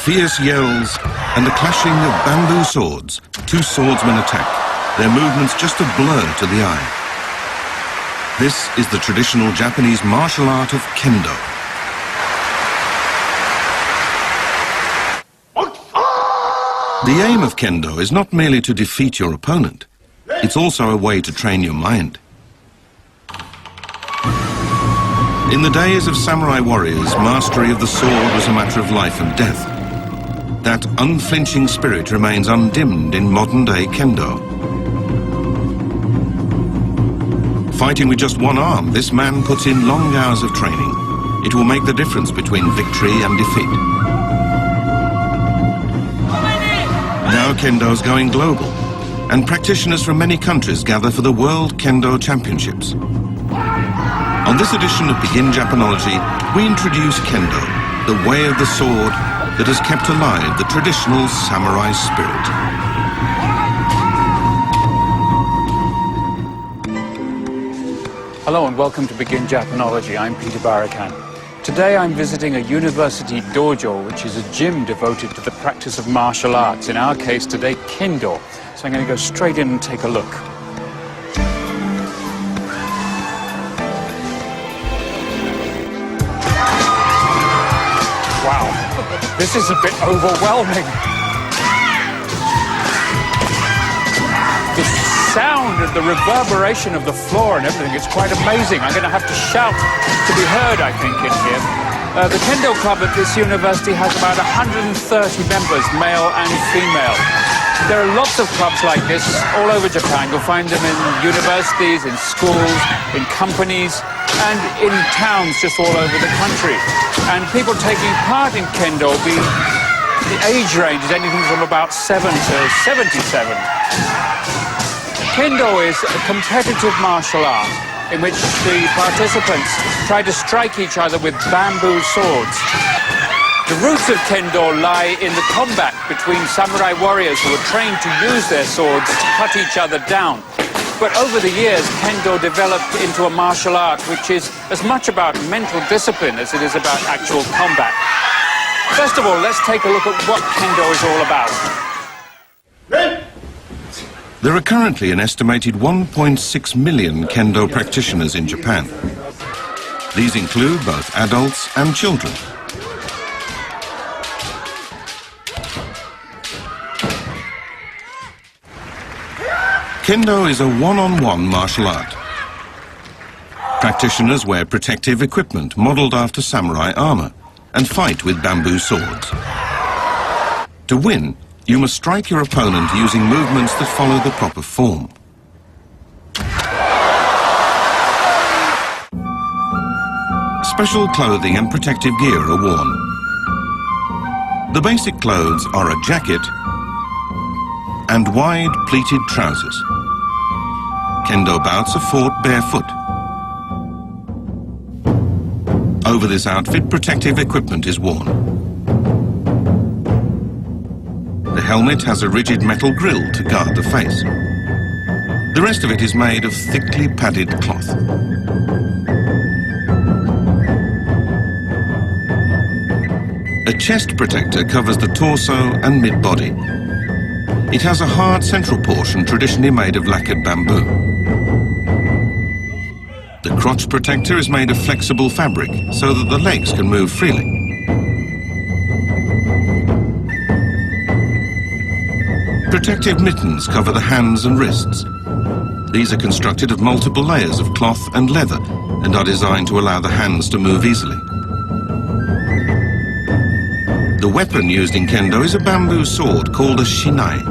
fierce yells and the clashing of bamboo swords, two swordsmen attack, their movements just a blur to the eye. This is the traditional Japanese martial art of Kendo. The aim of Kendo is not merely to defeat your opponent, it's also a way to train your mind. In the days of samurai warriors, mastery of the sword was a matter of life and death. That unflinching spirit remains undimmed in modern-day Kendo. Fighting with just one arm, this man puts in long hours of training. It will make the difference between victory and defeat. Now Kendo's going global, and practitioners from many countries gather for the World Kendo Championships. On this edition of Begin Japanology, we introduce Kendo, the way of the sword that has kept alive the traditional samurai spirit. Hello and welcome to Begin Japanology. I'm Peter Barakan. Today I'm visiting a university dojo, which is a gym devoted to the practice of martial arts. In our case today, Kendo. So I'm going to go straight in and take a look. Wow, this is a bit overwhelming. The sound and the reverberation of the floor and everything is quite amazing. I'm going to have to shout to be heard, I think, in here. The Kendo Club at this university has about 130 members, male and female. There are lots of clubs like this all over Japan. You'll find them in universities, in schools, in companies, and in towns just all over the country. And people taking part in Kendo, the age range is anything from about 7 to 77. Kendo is a competitive martial art in which the participants try to strike each other with bamboo swords. The roots of Kendo lie in the combat between samurai warriors who are trained to use their swords to cut each other down. But over the years, Kendo developed into a martial art which is as much about mental discipline as it is about actual combat. First of all, let's take a look at what Kendo is all about. There are currently an estimated 1.6 million Kendo practitioners in Japan. These include both adults and children. Kendo is a one-on-one martial art. Practitioners wear protective equipment modelled after samurai armour and fight with bamboo swords. To win, you must strike your opponent using movements that follow the proper form. Special clothing and protective gear are worn. The basic clothes are a jacket and wide pleated trousers. Kendo bouts are fought barefoot. Over this outfit, protective equipment is worn. The helmet has a rigid metal grille to guard the face. The rest of it is made of thickly padded cloth. A chest protector covers the torso and mid-body. It has a hard central portion traditionally made of lacquered bamboo. The crotch protector is made of flexible fabric so that the legs can move freely. Protective mittens cover the hands and wrists. These are constructed of multiple layers of cloth and leather and are designed to allow the hands to move easily. The weapon used in Kendo is a bamboo sword called a shinai.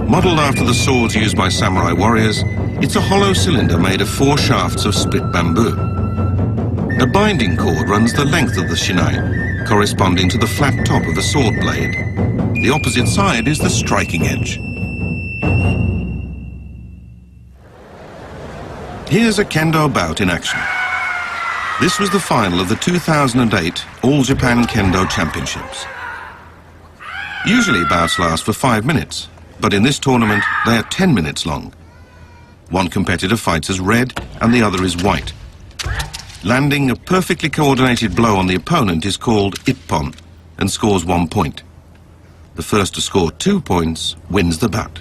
Modelled after the swords used by samurai warriors, it's a hollow cylinder made of 4 shafts of split bamboo. A binding cord runs the length of the shinai, corresponding to the flat top of a sword blade. The opposite side is the striking edge. Here's a Kendo bout in action. This was the final of the 2008 All Japan Kendo Championships. Usually bouts last for 5 minutes, but in this tournament they are 10 minutes long. One competitor fights as red and the other is white. Landing a perfectly coordinated blow on the opponent is called ippon, and scores 1 point. The first to score 2 points wins the bout.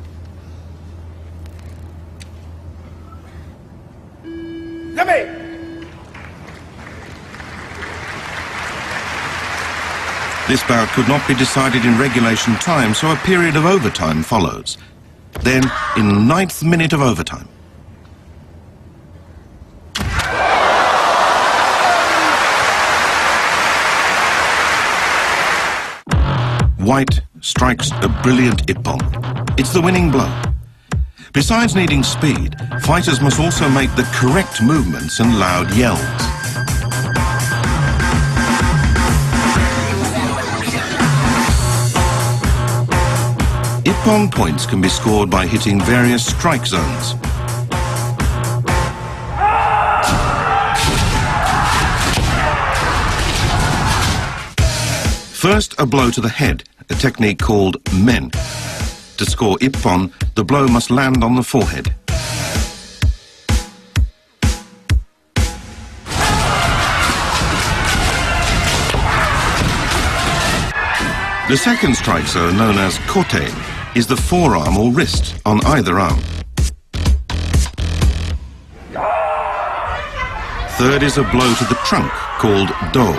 This bout could not be decided in regulation time, so a period of overtime follows. Then, in the 9th minute of overtime. White strikes a brilliant ippon. It's the winning blow. Besides needing speed, fighters must also make the correct movements and loud yells. Ippon points can be scored by hitting various strike zones. First, a blow to the head, a technique called men. To score ippon, the blow must land on the forehead. The second strike zone, known as kote, is the forearm or wrist on either arm. Third is a blow to the trunk, called do.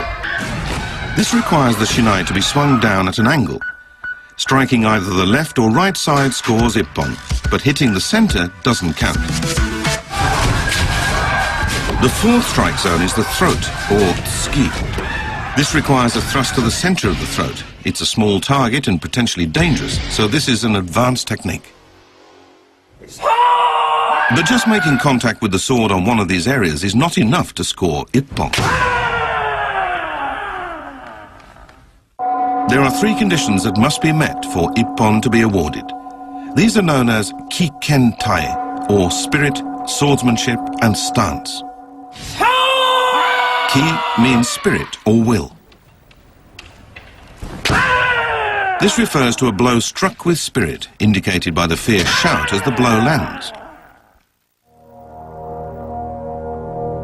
This requires the shinai to be swung down at an angle. Striking either the left or right side scores ippon, but hitting the center doesn't count. The fourth strike zone is the throat, or tsuki. This requires a thrust to the center of the throat. It's a small target and potentially dangerous, so this is an advanced technique. But just making contact with the sword on one of these areas is not enough to score ippon. There are 3 conditions that must be met for ippon to be awarded. These are known as ki-ken-tai, or spirit, swordsmanship and stance. Ki means spirit or will. This refers to a blow struck with spirit, indicated by the fierce shout as the blow lands.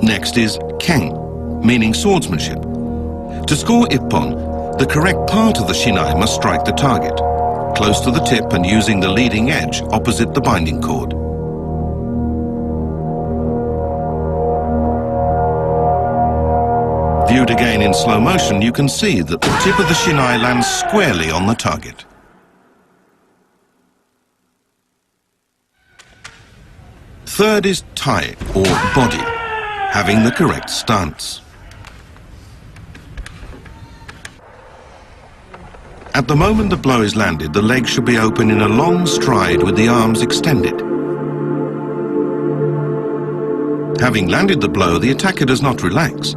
Next is ken, meaning swordsmanship. To score ippon, the correct part of the shinai must strike the target, close to the tip and using the leading edge opposite the binding cord. Viewed again in slow motion, you can see that the tip of the shinai lands squarely on the target. Third is tai, or body, having the correct stance. At the moment the blow is landed, the leg should be open in a long stride with the arms extended. Having landed the blow, the attacker does not relax.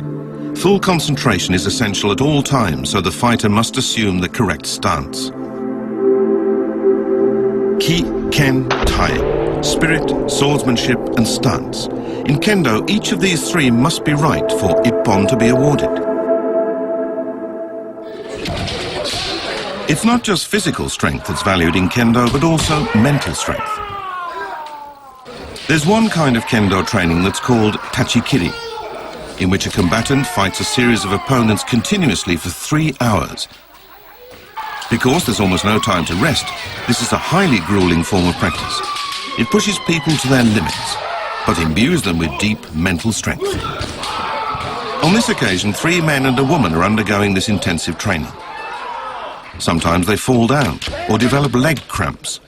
Full concentration is essential at all times, so the fighter must assume the correct stance. Ki, ken, tai, spirit, swordsmanship and stance. In Kendo, each of these 3 must be right for ippon to be awarded. It's not just physical strength that's valued in Kendo, but also mental strength. There's one kind of Kendo training that's called tachikiri, in which a combatant fights a series of opponents continuously for 3 hours. Because there's almost no time to rest, this is a highly grueling form of practice. It pushes people to their limits, but imbues them with deep mental strength. On this occasion, 3 men and a woman are undergoing this intensive training. Sometimes they fall down or develop leg cramps,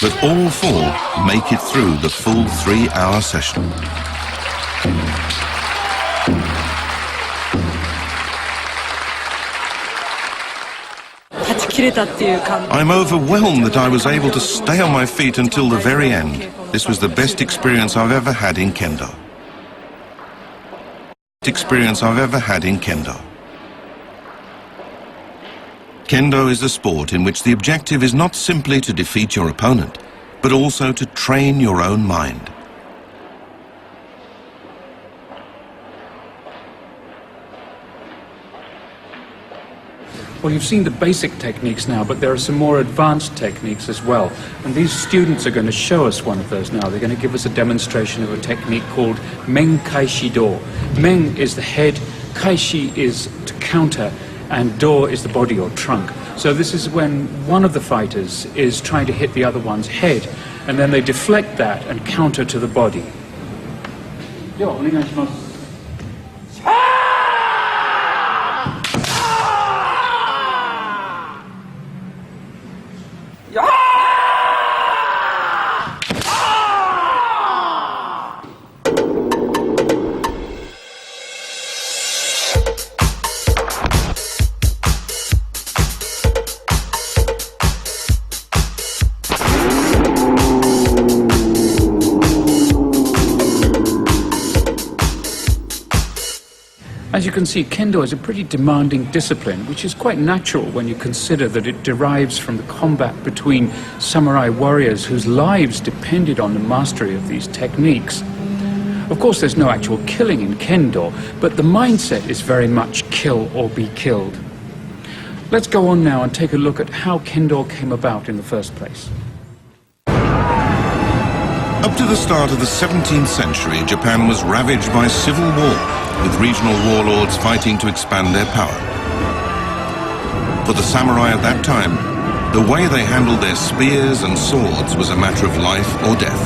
but all 4 make it through the full 3-hour session. I'm overwhelmed that I was able to stay on my feet until the very end. This was the best experience I've ever had in Kendo. Kendo is a sport in which the objective is not simply to defeat your opponent, but also to train your own mind. Well, you've seen the basic techniques now, but there are some more advanced techniques as well. And these students are going to show us one of those now. They're going to give us a demonstration of a technique called Men Kaishi Do. Men is the head, Kaishi is to counter, and do is the body or trunk. So this is when one of the fighters is trying to hit the other one's head, and then they deflect that and counter to the body. As you can see, Kendo is a pretty demanding discipline, which is quite natural when you consider that it derives from the combat between samurai warriors whose lives depended on the mastery of these techniques. Of course, there's no actual killing in Kendo, but the mindset is very much kill or be killed. Let's go on now and take a look at how Kendo came about in the first place. Up to the start of the 17th century, Japan was ravaged by civil war, with regional warlords fighting to expand their power. For the samurai at that time, the way they handled their spears and swords was a matter of life or death.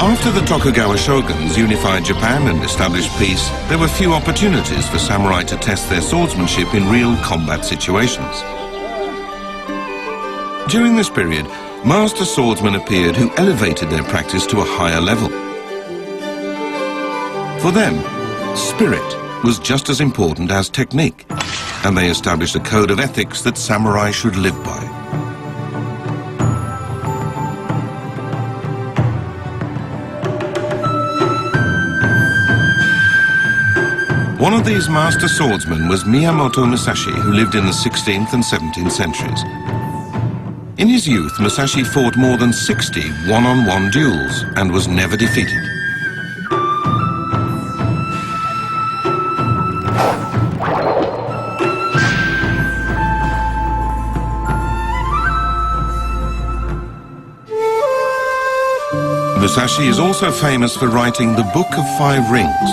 After the Tokugawa shoguns unified Japan and established peace, there were few opportunities for samurai to test their swordsmanship in real combat situations. During this period, master swordsmen appeared who elevated their practice to a higher level. For them, spirit was just as important as technique, and they established a code of ethics that samurai should live by. One of these master swordsmen was Miyamoto Musashi, who lived in the 16th and 17th centuries. In his youth, Musashi fought more than 60 one-on-one duels and was never defeated. Musashi is also famous for writing the Book of Five Rings,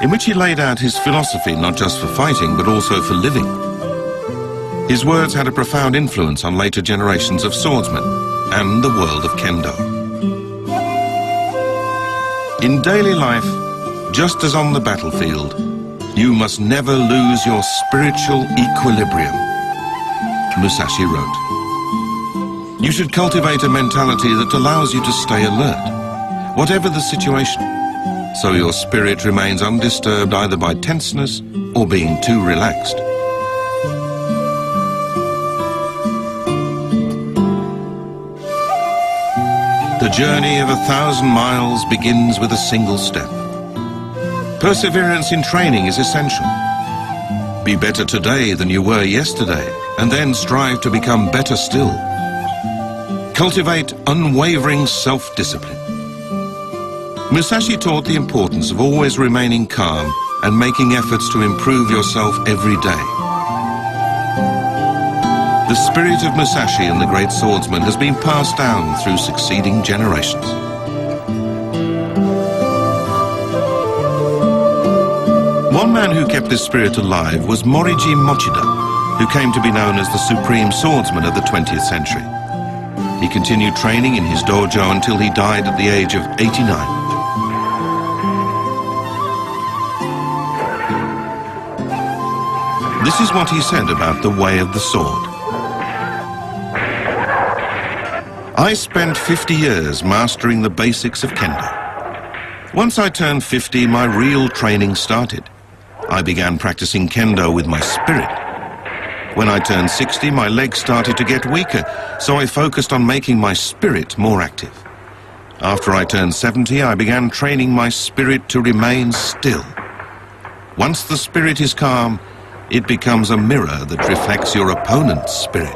in which he laid out his philosophy not just for fighting but also for living. His words had a profound influence on later generations of swordsmen and the world of Kendo. In daily life, just as on the battlefield, you must never lose your spiritual equilibrium, Musashi wrote. You should cultivate a mentality that allows you to stay alert, whatever the situation, so your spirit remains undisturbed either by tenseness or being too relaxed. The journey of 1,000 miles begins with a single step. Perseverance in training is essential. Be better today than you were yesterday, and then strive to become better still. Cultivate unwavering self-discipline. Musashi taught the importance of always remaining calm and making efforts to improve yourself every day. The spirit of Musashi and the great swordsman has been passed down through succeeding generations. One man who kept this spirit alive was Moriji Mochida, who came to be known as the supreme swordsman of the 20th century. He continued training in his dojo until he died at the age of 89. This is what he said about the way of the sword. I spent 50 years mastering the basics of Kendo. Once I turned 50, my real training started. I began practicing Kendo with my spirit. When I turned 60, my legs started to get weaker, so I focused on making my spirit more active. After I turned 70, I began training my spirit to remain still. Once the spirit is calm, it becomes a mirror that reflects your opponent's spirit.